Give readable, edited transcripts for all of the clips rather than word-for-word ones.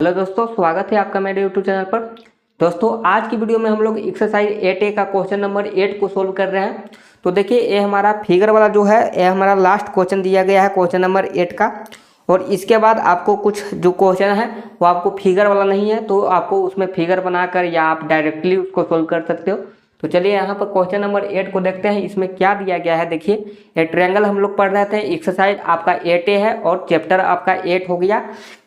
Hello दोस्तों, स्वागत है आपका मेरे यूट्यूब चैनल पर। दोस्तों आज की वीडियो में हम लोग एक्सरसाइज 8A का क्वेश्चन नंबर 8 को सोल्व कर रहे हैं। तो देखिए ये हमारा फिगर वाला जो है ये हमारा लास्ट क्वेश्चन दिया गया है क्वेश्चन नंबर 8 का। और इसके बाद आपको कुछ जो क्वेश्चन है वो आपको फिगर वाला नहीं है, तो आपको उसमें फिगर बनाकर या आप डायरेक्टली उसको सोल्व कर सकते हो। तो चलिए यहाँ पर क्वेश्चन नंबर 8 को देखते हैं, इसमें क्या दिया गया है। देखिए ये ट्रायंगल हम लोग पढ़ रहे थे, एक्सरसाइज आपका 8A है और चैप्टर आपका 8 हो गया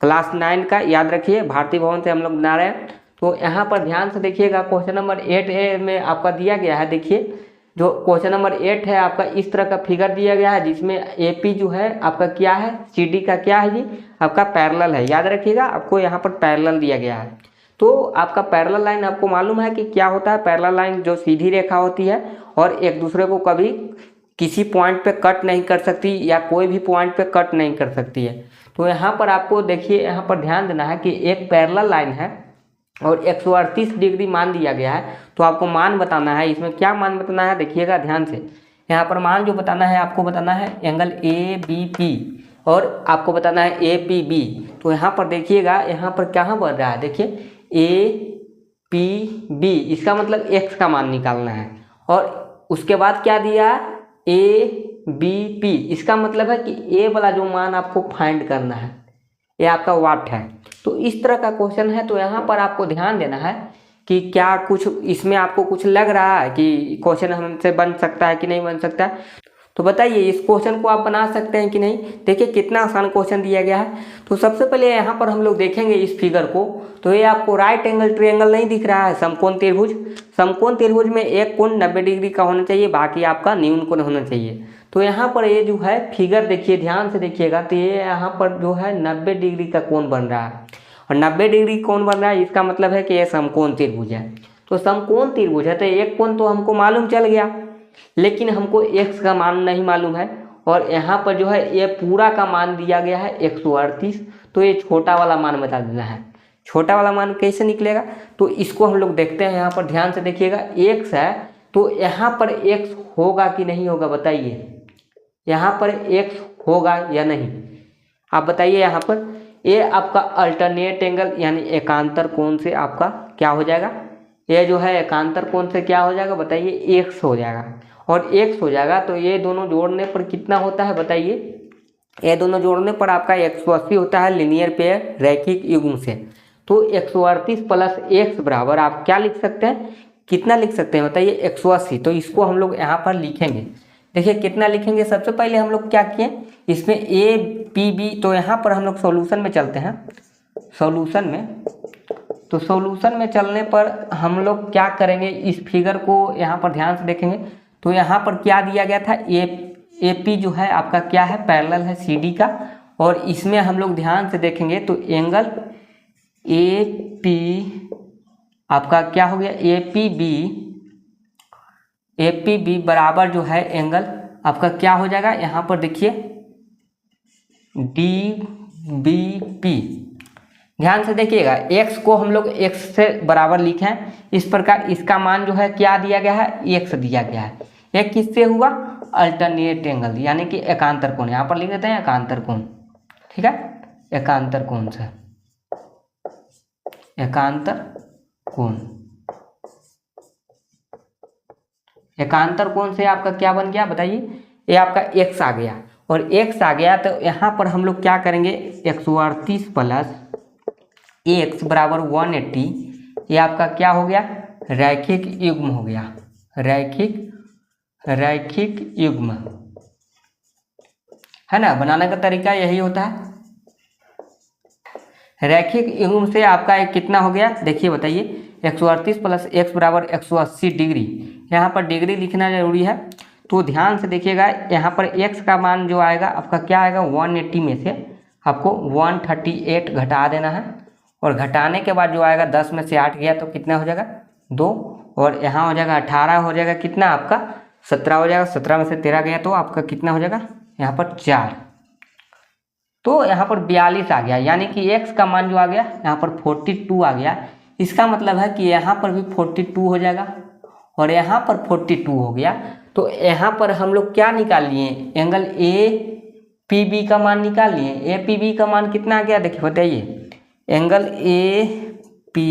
क्लास 9 का। याद रखिए भारती भवन से हम लोग बना रहे हैं। तो यहाँ पर ध्यान से देखिएगा, क्वेश्चन नंबर 8A में आपका दिया गया है। देखिए जो क्वेश्चन नंबर 8 है आपका इस तरह का फिगर दिया गया है, जिसमें AP जो है आपका क्या है, CD का क्या है जी, आपका पैरेलल है। याद रखिएगा आपको यहाँ पर पैरेलल दिया गया है। तो आपका पैरेलल लाइन आपको मालूम है कि क्या होता है। पैरेलल लाइन जो सीधी रेखा होती है और एक दूसरे को कभी किसी पॉइंट पे कट नहीं कर सकती या कोई भी पॉइंट पे कट नहीं कर सकती है। तो यहाँ पर आपको देखिए यहाँ पर ध्यान देना है कि एक पैरेलल लाइन है और 138 डिग्री मान दिया गया है। तो आपको मान बताना है, इसमें क्या मान बताना है देखिएगा ध्यान से। यहाँ पर मान जो बताना है आपको बताना है एंगल ABP और आपको बताना है APB। तो यहाँ पर देखिएगा यहाँ पर कहाँ बढ़ रहा है, देखिए APB, इसका मतलब x का मान निकालना है। और उसके बाद क्या दिया ABP, इसका मतलब है कि A वाला जो मान आपको फाइंड करना है, ये आपका वाट है। तो इस तरह का क्वेश्चन है। तो यहाँ पर आपको ध्यान देना है कि क्या कुछ इसमें आपको कुछ लग रहा है कि क्वेश्चन हमसे बन सकता है कि नहीं बन सकता है। तो बताइए इस क्वेश्चन को आप बना सकते हैं कि नहीं। देखिए कितना आसान क्वेश्चन दिया गया है। तो सबसे पहले यहाँ पर हम लोग देखेंगे इस फिगर को। तो ये आपको राइट एंगल ट्रायंगल नहीं दिख रहा है, समकोण त्रिभुज। समकोण त्रिभुज में एक कोण 90 डिग्री का होना चाहिए, बाकी आपका न्यून कोण होना चाहिए। तो यहाँ पर ये जो है फिगर देखिए ध्यान से देखिएगा, तो ये यहाँ पर जो है 90 डिग्री का कोण बन रहा है और 90 डिग्री कोण बन रहा है, इसका मतलब है कि ये समकोण त्रिभुज है। तो समकोण त्रिभुज है तो एक कोण तो हमको मालूम चल गया, लेकिन हमको x का मान नहीं मालूम है। और यहाँ पर जो है ये पूरा का मान दिया गया है 138। तो ये छोटा वाला मान बता देना है। छोटा वाला मान कैसे निकलेगा, तो इसको हम लोग देखते हैं। यहाँ पर ध्यान से देखिएगा x है, तो यहाँ पर x होगा कि नहीं होगा बताइए। यहाँ पर x होगा या नहीं, आप बताइए। यहाँ पर ये आपका अल्टरनेट एंगल यानी एकांतर कोण से आपका क्या हो जाएगा, ये जो है एकांतर कोण से क्या हो जाएगा बताइए, x हो जाएगा। और x हो जाएगा तो ये दोनों जोड़ने पर कितना होता है बताइए। ये दोनों जोड़ने पर आपका 180 होता है लीनियर पेयर रैखिक युग्म से। तो 138 प्लस x बराबर आप क्या लिख सकते हैं, कितना लिख सकते हैं बताइए, 180। तो इसको हम लोग यहाँ पर लिखेंगे। देखिए कितना लिखेंगे, सबसे पहले हम लोग क्या किए इसमें APB। तो यहाँ पर हम लोग सॉल्यूशन में चलते हैं, सॉल्यूशन में। तो सॉल्यूशन में चलने पर हम लोग क्या करेंगे, इस फिगर को यहाँ पर ध्यान से देखेंगे। तो यहाँ पर क्या दिया गया था, AP जो है आपका क्या है, पैरेलल है CD का। और इसमें हम लोग ध्यान से देखेंगे तो एंगल AP आपका क्या हो गया, APB बराबर जो है एंगल आपका क्या हो जाएगा, यहाँ पर देखिए DBP। ध्यान से देखिएगा x को हम लोग x से बराबर लिखे हैं इस प्रकार। इसका मान जो है क्या दिया गया है, x दिया गया है। ये किससे हुआ, अल्टरनेट एंगल यानी कि एकांतर कोण। यहाँ पर लिख देते हैं एकांतर कोण, ठीक है, एकांतर कोण से, एकांतर कोण। एकांतर कोण से आपका क्या बन गया बताइए, ये आपका x आ गया। और x आ गया तो यहाँ पर हम लोग क्या करेंगे, 138 प्लस x बराबर 180। ये आपका क्या हो गया, रैखिक युग्म हो गया, रैखिक युग्म है ना। बनाने का तरीका यही होता है। रैखिक युग्म से आपका एक कितना हो गया देखिए बताइए, 138 प्लस x बराबर 180 डिग्री। यहाँ पर डिग्री लिखना जरूरी है। तो ध्यान से देखिएगा यहाँ पर x का मान जो आएगा आपका क्या आएगा, 180 में से आपको 138 घटा देना है। और घटाने के बाद जो आएगा 10 में से 8 गया तो कितना हो जाएगा 2। और यहाँ हो जाएगा 18 हो जाएगा कितना आपका 17 हो जाएगा। 17 में से 13 गया तो आपका कितना हो जाएगा यहाँ पर 4। तो यहाँ पर 42 आ गया, यानी कि x का मान जो आ गया यहाँ पर 42 आ गया। इसका मतलब है कि यहाँ पर भी 42 हो जाएगा और यहाँ पर 42 हो गया। तो यहाँ पर हम लोग क्या निकाल लिए, एंगल APB का मान निकाल लिए। APB का मान कितना आ गया देखिए बताइए, एंगल ए पी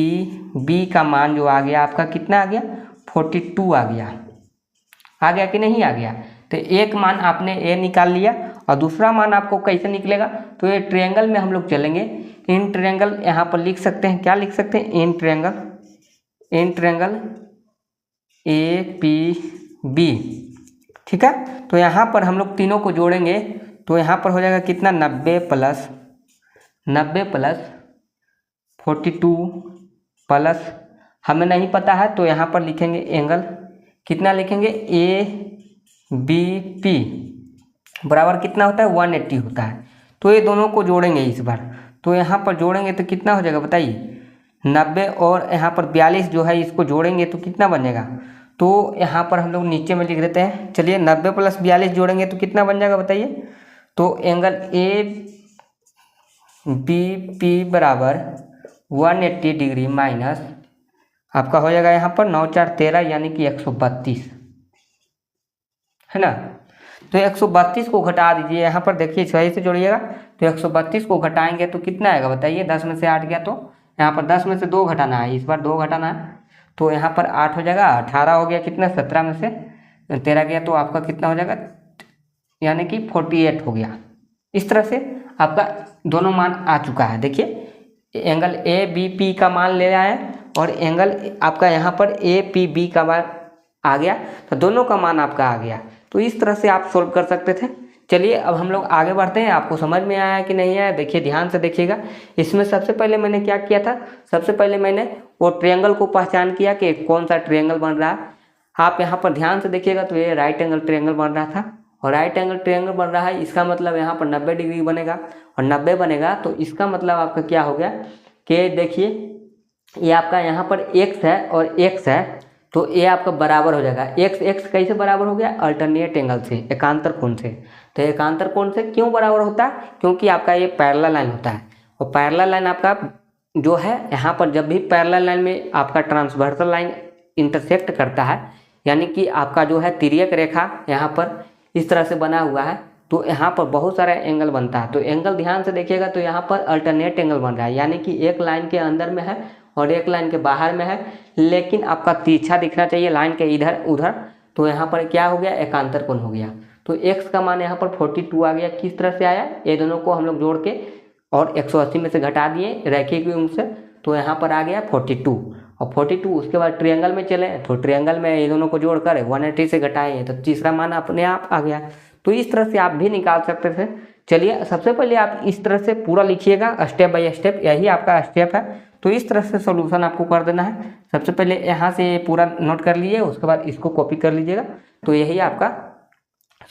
बी का मान जो आ गया आपका कितना आ गया 42 आ गया कि नहीं आ गया। तो एक मान आपने ए निकाल लिया और दूसरा मान आपको कैसे निकलेगा, तो ये ट्रायंगल में हम लोग चलेंगे। इन ट्रायंगल यहाँ पर लिख सकते हैं, क्या लिख सकते हैं, in triangle A P B, ठीक है। तो यहाँ पर हम लोग तीनों को जोड़ेंगे तो यहाँ पर हो जाएगा कितना 90 प्लस 42 प्लस हमें नहीं पता है तो यहाँ पर लिखेंगे एंगल कितना लिखेंगे ए बी पी बराबर कितना होता है 180 होता है। तो ये दोनों को जोड़ेंगे इस बार, तो यहाँ पर जोड़ेंगे तो कितना हो जाएगा बताइए 90 और यहाँ पर 42 जो है इसको जोड़ेंगे तो कितना बनेगा। तो यहाँ पर हम लोग नीचे में लिख देते हैं, चलिए 90 प्लस 42 जोड़ेंगे तो कितना बन जाएगा बताइए। तो एंगल ए बी पी बराबर 180 डिग्री माइनस आपका हो जाएगा यहाँ पर 9 4 13 यानी कि 132 है ना। तो 132 को घटा दीजिए, यहाँ पर देखिए सही से जोड़िएगा। तो 132 को घटाएंगे तो कितना आएगा बताइए, 10 में से 8 गया तो यहाँ पर 10 में से 2 घटाना है, इस बार 2 घटाना है तो यहाँ पर 8 हो जाएगा, 18 हो गया, कितना 17 में से 13 गया तो आपका कितना हो जाएगा यानी कि 48 हो गया। इस तरह से आपका दोनों मान आ चुका है। देखिए एंगल ए बी पी का मान ले आए और एंगल आपका यहाँ पर ए पी बी का मान आ गया, तो दोनों का मान आपका आ गया। तो इस तरह से आप सोल्व कर सकते थे। चलिए अब हम लोग आगे बढ़ते हैं। आपको समझ में आया कि नहीं आया, देखिए ध्यान से देखिएगा। इसमें सबसे पहले मैंने क्या किया था, सबसे पहले मैंने वो ट्रायंगल को पहचान किया कि कौन सा ट्रायंगल बन रहा है। आप यहाँ पर ध्यान से देखिएगा तो ये राइट एंगल ट्रायंगल बन रहा था और राइट एंगल ट्रायंगल बन रहा है, इसका मतलब यहाँ पर 90 डिग्री बनेगा और 90 बनेगा तो इसका मतलब आपका क्या हो गया कि देखिए ये आपका यहाँ पर x है और x है तो ये आपका बराबर हो जाएगा। x कैसे बराबर हो गया, अल्टरनेट एंगल से, एकांतर कोण से। तो एकांतर कोण से क्यों बराबर होता है, क्योंकि आपका ये पैरेलल लाइन होता है और पैरेलल लाइन आपका जो है यहाँ पर जब भी पैरेलल लाइन में आपका ट्रांसवर्सल लाइन इंटरसेक्ट करता है यानी कि आपका जो है तिर्यक रेखा यहाँ पर इस तरह से बना हुआ है तो यहाँ पर बहुत सारा एंगल बनता है। तो एंगल ध्यान से देखिएगा तो यहाँ पर अल्टरनेट एंगल बन रहा है यानी कि एक लाइन के अंदर में है और एक लाइन के बाहर में है, लेकिन आपका तिरछा दिखना चाहिए लाइन के इधर उधर। तो यहाँ पर क्या हो गया, एकांतर कोण हो गया। तो x का मान यहाँ पर 42 आ गया। किस तरह से आया, ये दोनों को हम लोग जोड़ के और 180 में से घटा दिए रैखिक योग से, तो यहाँ पर आ गया 42 और 42। उसके बाद ट्रायंगल में चले तो ट्रायंगल में ये दोनों को जोड़कर 180 से घटाए तो तीसरा मान अपने आप आ गया। तो इस तरह से आप भी निकाल सकते थे। चलिए सबसे पहले आप इस तरह से पूरा लिखिएगा स्टेप बाय स्टेप, यही आपका स्टेप है। तो इस तरह से सॉल्यूशन आपको कर देना है। सबसे पहले यहाँ से पूरा नोट कर लीजिए, उसके बाद इसको कॉपी कर लीजिएगा। तो यही आपका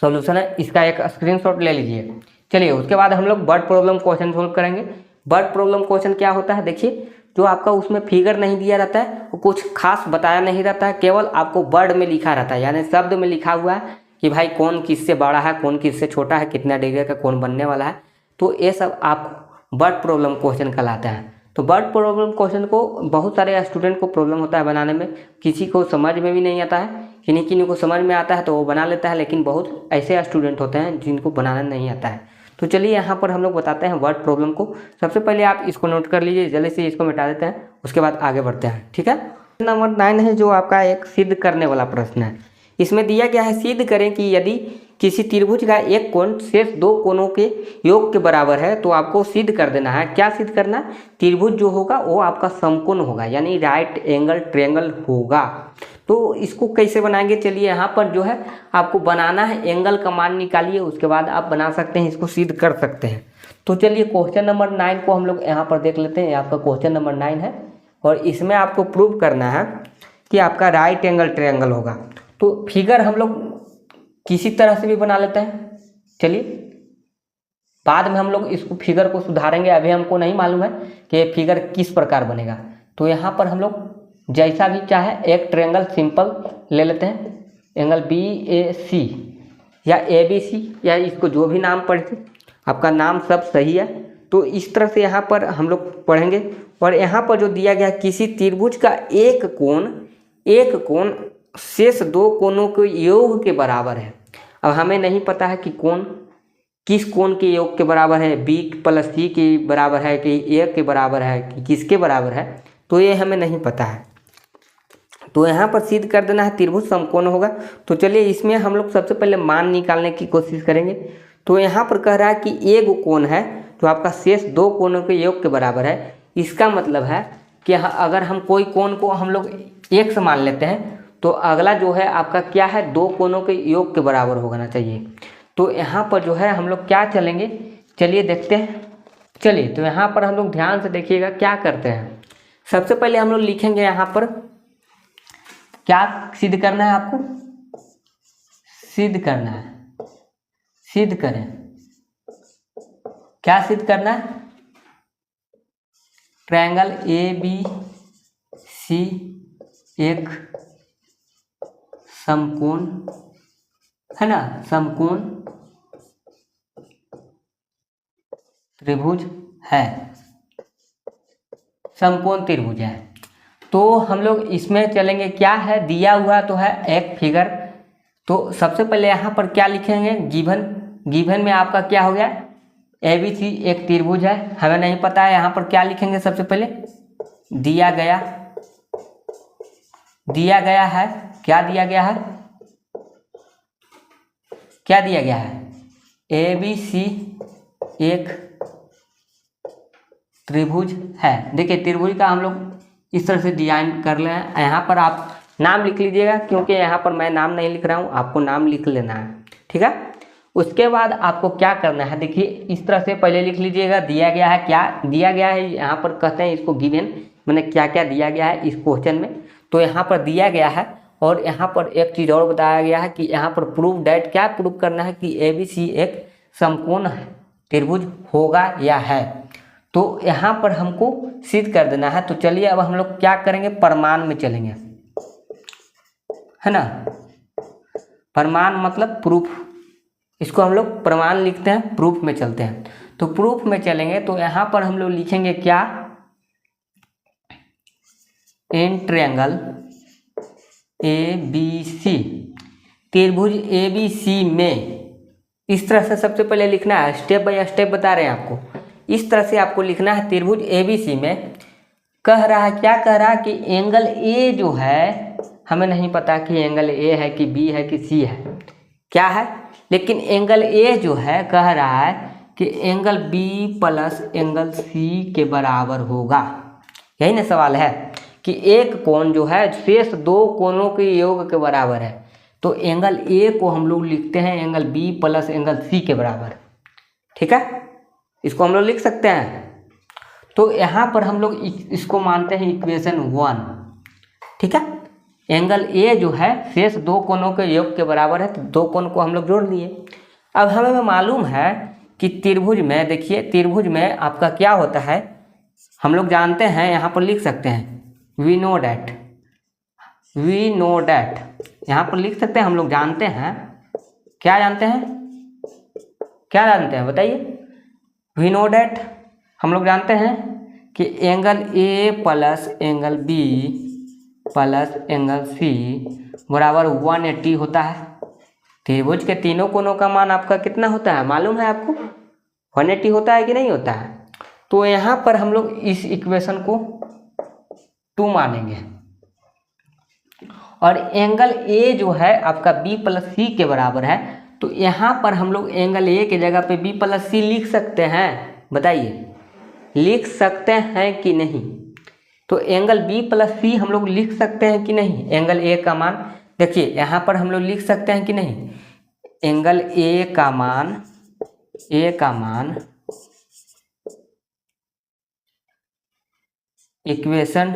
सॉल्यूशन है, इसका एक स्क्रीनशॉट ले लीजिए। चलिए उसके बाद हम लोग वर्ड प्रॉब्लम क्वेश्चन सोल्व करेंगे। वर्ड प्रॉब्लम क्वेश्चन क्या होता है, देखिए जो आपका उसमें फिगर नहीं दिया रहता है वो कुछ खास बताया नहीं रहता है, केवल आपको वर्ड में लिखा रहता है यानी शब्द में लिखा हुआ है कि भाई कौन किससे बड़ा है, कौन किससे छोटा है, कितना डिग्री का कौन बनने वाला है। तो ये सब आप वर्ड प्रॉब्लम क्वेश्चन कहलाते हैं। तो वर्ड प्रॉब्लम क्वेश्चन को बहुत सारे स्टूडेंट को प्रॉब्लम होता है बनाने में, किसी को समझ में भी नहीं आता है, किन्हीं को समझ में आता है तो वो बना लेता है, लेकिन बहुत ऐसे स्टूडेंट होते हैं जिनको बनाना नहीं आता है। तो चलिए यहाँ पर हम लोग बताते हैं वर्ड प्रॉब्लम को। सबसे पहले आप इसको नोट कर लीजिए, जल्दी से इसको मिटा देते हैं, उसके बाद आगे बढ़ते हैं, ठीक है। नंबर 9 है जो आपका एक सिद्ध करने वाला प्रश्न है। इसमें दिया गया है सिद्ध करें कि यदि किसी त्रिभुज का एक कोण शेष दो कोणों के योग के बराबर है। तो आपको सिद्ध कर देना है, क्या सिद्ध करना है, त्रिभुज जो होगा वो आपका समकोण होगा यानी राइट एंगल ट्रायंगल होगा। तो इसको कैसे बनाएंगे, चलिए यहाँ पर जो है आपको बनाना है, एंगल का मान निकालिए, उसके बाद आप बना सकते हैं, इसको सिद्ध कर सकते हैं। तो चलिए क्वेश्चन नंबर 9 को हम लोग यहाँ पर देख लेते हैं। आपका क्वेश्चन नंबर 9 है और इसमें आपको प्रूव करना है कि आपका राइट एंगल ट्रायंगल होगा। तो फिगर हम लोग किसी तरह से भी बना लेते हैं, चलिए बाद में हम लोग इसको फिगर को सुधारेंगे, अभी हमको नहीं मालूम है कि फिगर किस प्रकार बनेगा। तो यहाँ पर हम लोग जैसा भी चाहे एक ट्रायंगल सिंपल ले लेते हैं, एंगल BAC या ABC या इसको जो भी नाम पढ़े, आपका नाम सब सही है। तो इस तरह से यहाँ पर हम लोग पढ़ेंगे और यहाँ पर जो दिया गया किसी त्रिभुज का एक कोण शेष दो कोणों के योग के बराबर है। अब हमें नहीं पता है कि कौन किस कोण के योग के बराबर है, बी प्लस सी के बराबर है कि ए के बराबर है कि किसके बराबर है, तो ये हमें नहीं पता है। तो यहाँ पर सिद्ध कर देना है त्रिभुज समकोण होगा। तो चलिए इसमें हम लोग सबसे पहले मान निकालने की कोशिश करेंगे। तो यहाँ पर कह रहा है कि एक कोण है तो आपका शेष दो कोणों के योग के बराबर है। इसका मतलब है कि अगर हम कोई कोण को हम लोग एक से मान लेते हैं तो अगला जो है आपका क्या है, दो कोणों के योग के बराबर होना चाहिए। तो यहाँ पर जो है हम लोग क्या चलेंगे, चलिए देखते हैं। चलिए तो यहाँ पर हम लोग ध्यान से देखिएगा क्या करते हैं। सबसे पहले हम लोग लिखेंगे यहाँ पर क्या सिद्ध करना है आपको, सिद्ध करना है, सिद्ध करें, क्या सिद्ध करना है, ट्रायंगल ABC एक समकोण है ना, समकोण त्रिभुज है, समकोण त्रिभुज है। तो हम लोग इसमें चलेंगे, क्या है दिया हुआ तो है एक फिगर। तो सबसे पहले यहाँ पर क्या लिखेंगे, गिवन में आपका क्या हो गया, ABC एक त्रिभुज है, हमें नहीं पता है। यहाँ पर क्या लिखेंगे, सबसे पहले दिया गया है, क्या दिया गया है, क्या दिया गया है, ABC एक त्रिभुज है। देखिए त्रिभुज का हम लोग इस तरह से डिजाइन कर ले हैं। यहाँ पर आप नाम लिख लीजिएगा क्योंकि यहाँ पर मैं नाम नहीं लिख रहा हूँ, आपको नाम लिख लेना है, ठीक है। उसके बाद आपको क्या करना है, देखिए इस तरह से पहले लिख लीजिएगा दिया गया है, क्या दिया गया है, यहाँ पर कहते हैं इसको गिवन, मैंने क्या क्या दिया गया है इस क्वेश्चन में। तो यहाँ पर दिया गया है और यहाँ पर एक चीज़ और बताया गया है कि यहाँ पर प्रूव डैट, क्या प्रूव करना है कि ABC एक समकोण त्रिभुज होगा या है। तो यहाँ पर हमको सिद्ध कर देना है। तो चलिए अब हम लोग क्या करेंगे, प्रमाण में चलेंगे, है ना। प्रमाण मतलब प्रूफ, इसको हम लोग प्रमाण लिखते हैं, प्रूफ में चलते हैं। तो प्रूफ में चलेंगे तो यहाँ पर हम लोग लिखेंगे क्या, इन ट्रायंगल ABC त्रिभुज ABC में, इस तरह से सबसे पहले लिखना है, स्टेप बाय स्टेप बता रहे हैं आपको। इस तरह से आपको लिखना है त्रिभुज ABC में। कह रहा है, क्या कह रहा है कि एंगल A जो है, हमें नहीं पता कि एंगल A है कि B है कि C है, क्या है, लेकिन एंगल A जो है कह रहा है कि angle B plus angle C के बराबर होगा। यही ना सवाल है कि एक कोण जो है शेष दो कोणों के योग के बराबर है। तो एंगल A को हम लोग लिखते हैं angle B plus angle C के बराबर, ठीक है, इसको हम लोग लिख सकते हैं। तो यहाँ पर हम लोग इसको मानते हैं इक्वेशन 1, ठीक है। एंगल A जो है शेष दो कोणों के योग के बराबर है, तो दो कोण को हम लोग जोड़ लिए। अब हमें मालूम है कि त्रिभुज में, देखिए त्रिभुज में आपका क्या होता है, हम लोग जानते हैं, यहाँ पर लिख सकते हैं वी नो डैट, यहाँ पर लिख सकते हैं, हम लोग जानते हैं, क्या जानते हैं, क्या जानते हैं बताइए, वी नो डैट हम लोग जानते हैं कि angle A plus angle B plus angle C बराबर 180 होता है। त्रिभुज के तीनों कोणों का मान आपका कितना होता है, मालूम है आपको, 180 होता है कि नहीं होता है। तो यहाँ पर हम लोग इस इक्वेशन को 2 मानेंगे और एंगल A जो है आपका B प्लस C के बराबर है। तो यहाँ पर हम लोग एंगल A की जगह पे B प्लस C लिख सकते हैं, बताइए लिख सकते हैं कि नहीं। तो एंगल B प्लस C हम लोग लिख सकते हैं कि नहीं, एंगल A का मान, देखिए यहाँ पर हम लोग लिख सकते हैं कि नहीं, एंगल A का मान इक्वेशन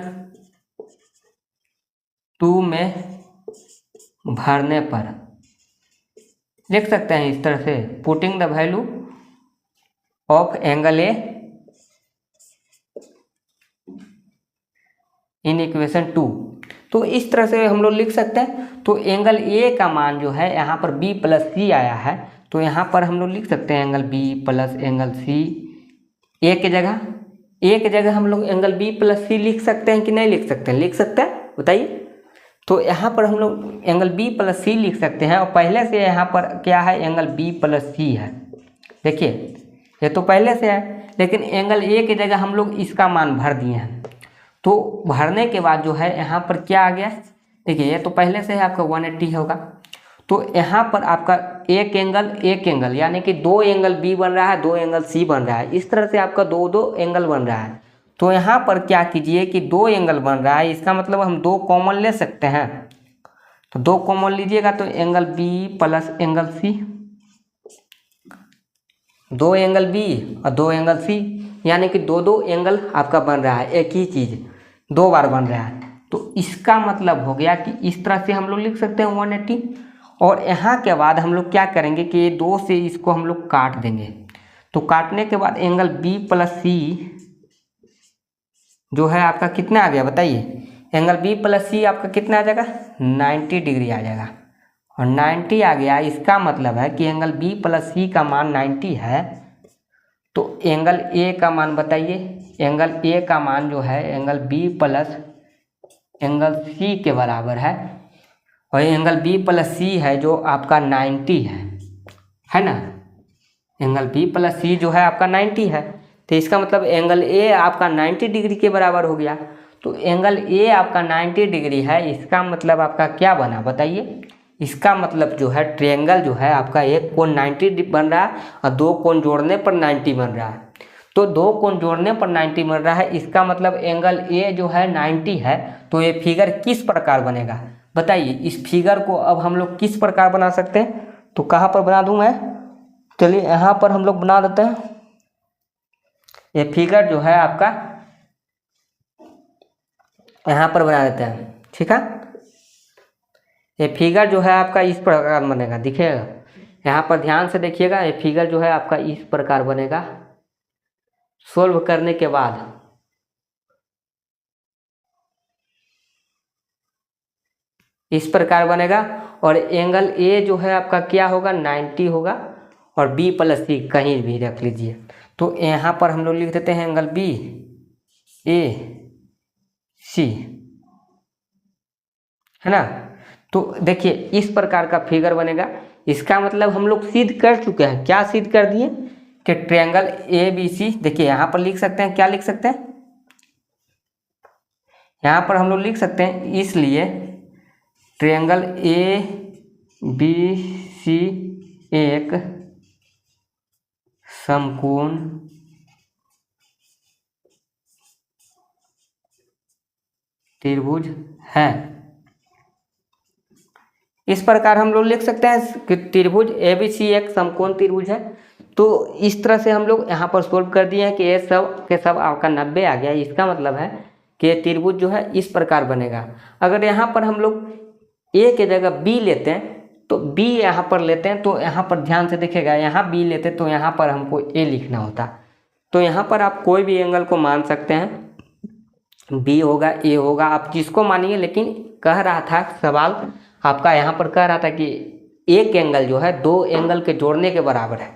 2 में भरने पर लिख सकते हैं इस तरह से, putting the value of angle A in equation 2। तो इस तरह से हम लोग लिख सकते हैं। तो एंगल A का मान जो है यहाँ पर B प्लस C आया है, तो यहाँ पर हम लोग लिख सकते हैं angle B plus angle C। A की जगह हम लोग एंगल B प्लस C लिख सकते हैं कि नहीं लिख सकते हैं, लिख सकते हैं, बताइए। तो यहाँ पर हम लोग एंगल B प्लस C लिख सकते हैं और पहले से यहाँ पर क्या है, एंगल B प्लस C है, देखिए ये तो पहले से है, लेकिन एंगल ए की जगह हम लोग इसका मान भर दिए हैं। तो भरने के बाद जो है यहाँ पर क्या आ गया, देखिए ये तो पहले से है आपका 180 होगा। तो यहाँ पर आपका एक एंगल यानी कि दो एंगल बी बन रहा है, दो एंगल सी बन रहा है। इस तरह से आपका दो दो एंगल बन रहा है। तो यहाँ पर क्या कीजिए कि दो एंगल बन रहा है, इसका मतलब हम दो कॉमन ले सकते हैं। तो दो कॉमन लीजिएगा तो angle B plus angle C, दो एंगल बी और दो एंगल सी, यानी कि दो दो एंगल आपका बन रहा है, एक ही चीज़ दो बार बन रहा है। तो इसका मतलब हो गया कि इस तरह से हम लोग लिख सकते हैं 180। और यहाँ के बाद हम लोग क्या करेंगे कि दो से इसको हम लोग काट देंगे। तो काटने के बाद एंगल बी प्लस सी जो है आपका कितना आ गया बताइए, एंगल बी प्लस सी आपका कितना आ जाएगा, 90 डिग्री आ जाएगा। और 90 आ गया, इसका मतलब है कि एंगल बी प्लस सी का मान 90 है। तो एंगल ए का मान बताइए, एंगल ए का मान जो है angle B plus angle C के बराबर है। और एंगल बी प्लस सी है जो आपका 90 है ना। एंगल बी प्लस सी जो है आपका 90 है। तो इसका मतलब एंगल ए आपका 90 डिग्री के बराबर हो गया। तो एंगल ए आपका 90 डिग्री है, इसका मतलब आपका क्या बना बताइए। इसका मतलब जो है ट्रायंगल जो है आपका एक कोण 90 बन रहा है और दो कोण जोड़ने पर 90 बन रहा है। तो दो कोण जोड़ने पर 90 बन रहा है, इसका मतलब एंगल ए जो है 90 है। तो ये फिगर किस प्रकार बनेगा बताइए। इस फिगर को अब हम लोग किस प्रकार बना सकते हैं, तो कहाँ पर बना दूं मैं, चलिए यहाँ पर हम लोग बना देते हैं। ये फिगर जो है आपका यहाँ पर बना देते हैं, ठीक है। ये फिगर जो है आपका इस प्रकार बनेगा, दिखेगा यहाँ पर ध्यान से देखिएगा। ये फिगर जो है आपका इस प्रकार बनेगा। सोल्व करने के बाद इस प्रकार बनेगा। और एंगल ए जो है आपका क्या होगा, 90 होगा। और बी प्लस सी कहीं भी रख लीजिए। तो यहाँ पर हम लोग लिख देते हैं एंगल बी ए सी, है ना। तो देखिए इस प्रकार का फिगर बनेगा। इसका मतलब हम लोग सिद्ध कर चुके हैं। क्या सिद्ध कर दिए कि ट्रायंगल ए बी सी, देखिए यहाँ पर लिख सकते हैं, क्या लिख सकते हैं, यहाँ पर हम लोग लिख सकते हैं, इसलिए ट्रायंगल ए बी सी एक समकोण त्रिभुज है। इस प्रकार हम लोग लिख सकते हैं कि त्रिभुज ए बी सी एक समकोण त्रिभुज है। तो इस तरह से हम लोग यहाँ पर सोल्व कर दिए हैं कि ये सब के सब आपका 90 आ गया। इसका मतलब है कि त्रिभुज जो है इस प्रकार बनेगा। अगर यहाँ पर हम लोग ए के जगह बी लेते हैं तो बी यहाँ पर लेते हैं, तो यहाँ पर ध्यान से देखिएगा, यहाँ बी लेते तो यहाँ पर हमको ए लिखना होता। तो यहाँ पर आप कोई भी एंगल को मान सकते हैं, बी होगा ए होगा, आप जिसको मानिए। लेकिन कह रहा था सवाल आपका यहाँ पर कह रहा था कि एक एंगल जो है दो एंगल के जोड़ने के बराबर है।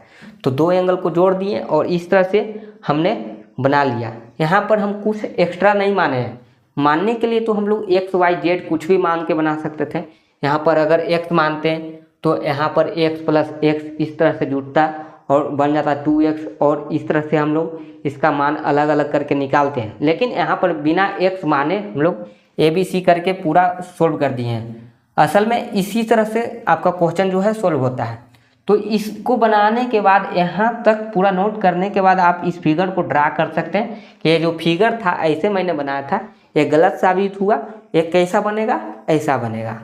तो दो एंगल को जोड़ दिए और इस तरह से हमने बना लिया। यहाँ पर हम कुछ एक्स्ट्रा नहीं माने हैं। मानने के लिए तो हम लोग एक्स वाई जेड कुछ भी मान के बना सकते थे। यहाँ पर अगर एक्स मानते हैं तो यहाँ पर एक्स प्लस एक्स इस तरह से जुड़ता और बन जाता 2x। और इस तरह से हम लोग इसका मान अलग अलग करके निकालते हैं। लेकिन यहाँ पर बिना x माने हम लोग ए बी सी करके पूरा सोल्व कर दिए हैं। असल में इसी तरह से आपका क्वेश्चन जो है सोल्व होता है। तो इसको बनाने के बाद यहाँ तक पूरा नोट करने के बाद आप इस फिगर को ड्रा कर सकते हैं कि ये जो फिगर था ऐसे मैंने बनाया था, ये गलत साबित हुआ। ये कैसा बनेगा, ऐसा बनेगा,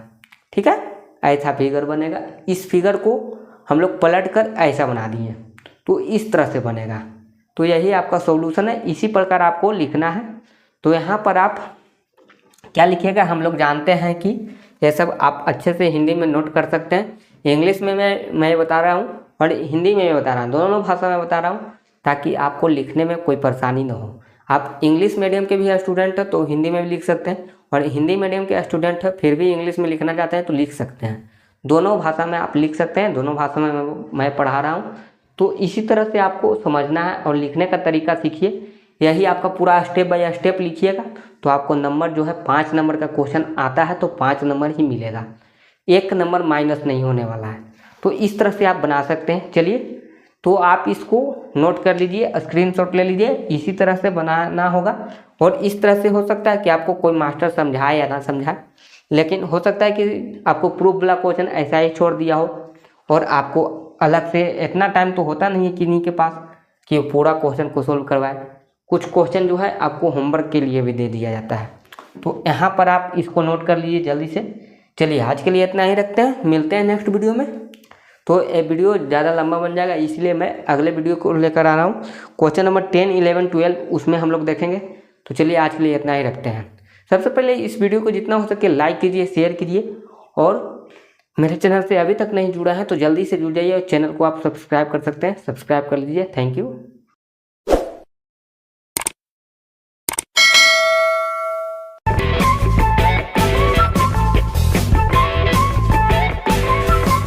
ठीक है, ऐसा फिगर बनेगा। इस फिगर को हम लोग पलट कर ऐसा बना दिए तो इस तरह से बनेगा। तो यही आपका सॉल्यूशन है। इसी प्रकार आपको लिखना है। तो यहाँ पर आप क्या लिखिएगा, हम लोग जानते हैं कि ये सब आप अच्छे से हिंदी में नोट कर सकते हैं। इंग्लिश में मैं बता रहा हूँ और हिंदी में बता रहा हूँ, दोनों भाषा में बता रहा हूँ ताकि आपको लिखने में कोई परेशानी ना हो। आप इंग्लिश मीडियम के भी स्टूडेंट हैं तो हिंदी में भी लिख सकते हैं, और हिंदी मीडियम के स्टूडेंट है फिर भी इंग्लिश में लिखना चाहते हैं तो लिख सकते हैं। दोनों भाषा में आप लिख सकते हैं। दोनों भाषा में मैं पढ़ा रहा हूँ। तो इसी तरह से आपको समझना है और लिखने का तरीका सीखिए। यही आपका पूरा स्टेप बाय स्टेप लिखिएगा तो आपको नंबर जो है 5 नंबर का क्वेश्चन आता है तो 5 नंबर ही मिलेगा, 1 नंबर माइनस नहीं होने वाला है। तो इस तरह से आप बना सकते हैं। चलिए तो आप इसको नोट कर लीजिए, स्क्रीनशॉट ले लीजिए, इसी तरह से बनाना होगा। और इस तरह से हो सकता है कि आपको कोई मास्टर समझाए या ना समझाए, लेकिन हो सकता है कि आपको प्रूफ वाला क्वेश्चन ऐसा ही छोड़ दिया हो और आपको अलग से इतना टाइम तो होता नहीं है किन्हीं के पास कि वो पूरा क्वेश्चन को सोल्व करवाए। कुछ क्वेश्चन जो है आपको होमवर्क के लिए भी दे दिया जाता है, तो यहाँ पर आप इसको नोट कर लीजिए जल्दी से। चलिए आज के लिए इतना ही रखते हैं, मिलते हैं नेक्स्ट वीडियो में। तो ये वीडियो ज़्यादा लंबा बन जाएगा, इसलिए मैं अगले वीडियो को लेकर आ रहा हूँ। क्वेश्चन नंबर 10, 11, 12 उसमें हम लोग देखेंगे। तो चलिए आज के लिए इतना ही रखते हैं। सबसे पहले इस वीडियो को जितना हो सके लाइक कीजिए, शेयर कीजिए, और मेरे चैनल से अभी तक नहीं जुड़ा है तो जल्दी से जुड़ जाइए और चैनल को आप सब्सक्राइब कर सकते हैं, सब्सक्राइब कर लीजिए। Thank you.